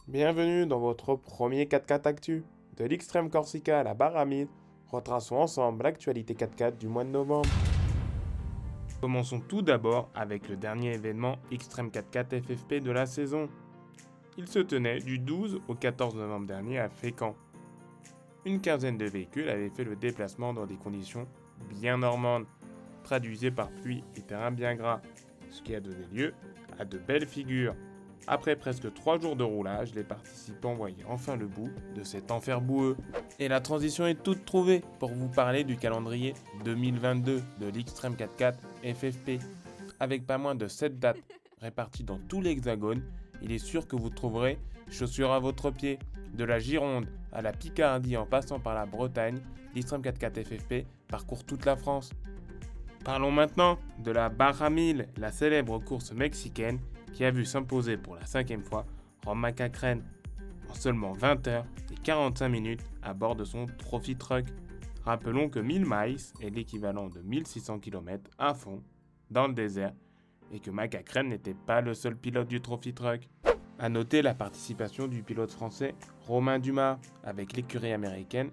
Bienvenue dans votre premier 4x4 Actu. De l'Extrême Corsica à la Baramide, retraçons ensemble l'actualité 4x4 du mois de novembre. Commençons tout d'abord avec le dernier événement Extrême 4x4 FFP de la saison. Il se tenait du 12 au 14 novembre dernier à Fécamp. Une quinzaine de véhicules avaient fait le déplacement dans des conditions bien normandes, traduisées par pluie et terrain bien gras, ce qui a donné lieu à de belles figures. Après presque 3 jours de roulage, les participants voyaient enfin le bout de cet enfer boueux. Et la transition est toute trouvée pour vous parler du calendrier 2022 de l'Extrême 4x4 FFP. Avec pas moins de 7 dates réparties dans tout l'hexagone, il est sûr que vous trouverez chaussures à votre pied. De la Gironde à la Picardie en passant par la Bretagne, l'Extrême 4x4 FFP parcourt toute la France. Parlons maintenant de la Barra 1000, la célèbre course mexicaine qui a vu s'imposer pour la 5e fois Romain McCachren en seulement 20 heures et 45 minutes à bord de son Trophy Truck. Rappelons que 1000 miles est l'équivalent de 1600 km à fond dans le désert et que McCachren n'était pas le seul pilote du Trophy Truck. A noter la participation du pilote français Romain Dumas avec l'écurie américaine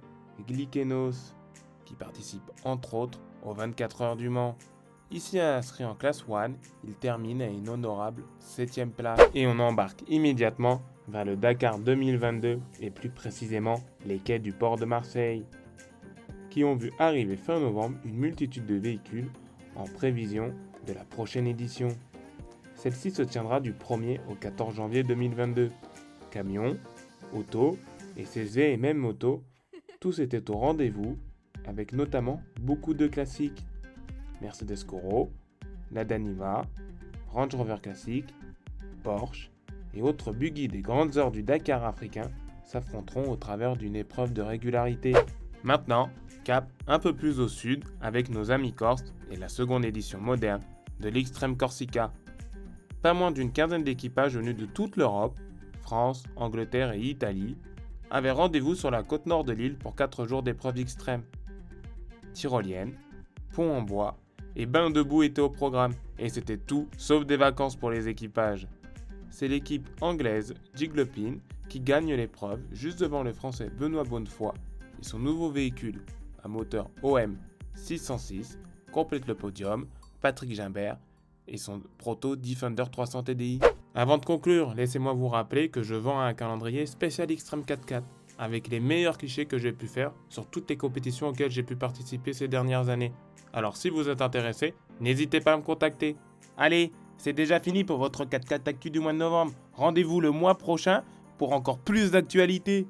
Glickenos qui participe entre autres aux 24 heures du Mans. Ici inscrit en classe 1, il termine à une honorable 7e place. Et on embarque immédiatement vers le Dakar 2022 et plus précisément les quais du port de Marseille, qui ont vu arriver fin novembre une multitude de véhicules en prévision de la prochaine édition. Celle-ci se tiendra du 1er au 14 janvier 2022. Camions, autos, SSV et même motos, tous étaient au rendez-vous, avec notamment beaucoup de classiques. Mercedes Coro, Lada Niva, Range Rover classique, Porsche et autres buggy des grandes heures du Dakar africain s'affronteront au travers d'une épreuve de régularité. Maintenant, cap un peu plus au sud avec nos amis corses et la seconde édition moderne de l'Extrême Corsica. Pas moins d'une quinzaine d'équipages venus de toute l'Europe, France, Angleterre et Italie, avaient rendez-vous sur la côte nord de l'île pour 4 jours d'épreuves extrêmes. Tyrolienne, pont en bois et bain debout étaient au programme, et c'était tout sauf des vacances pour les équipages. C'est l'équipe anglaise Jigglepin qui gagne l'épreuve juste devant le français Benoît Bonnefoy et son nouveau véhicule, un moteur OM 606, complète le podium, Patrick Gimbert et son proto Defender 300 TDI. Avant de conclure, laissez-moi vous rappeler que je vends un calendrier spécial Extreme 4x4 avec les meilleurs clichés que j'ai pu faire sur toutes les compétitions auxquelles j'ai pu participer ces dernières années. Alors si vous êtes intéressé, n'hésitez pas à me contacter. Allez, c'est déjà fini pour votre 4x4 Actu du mois de novembre. Rendez-vous le mois prochain pour encore plus d'actualités.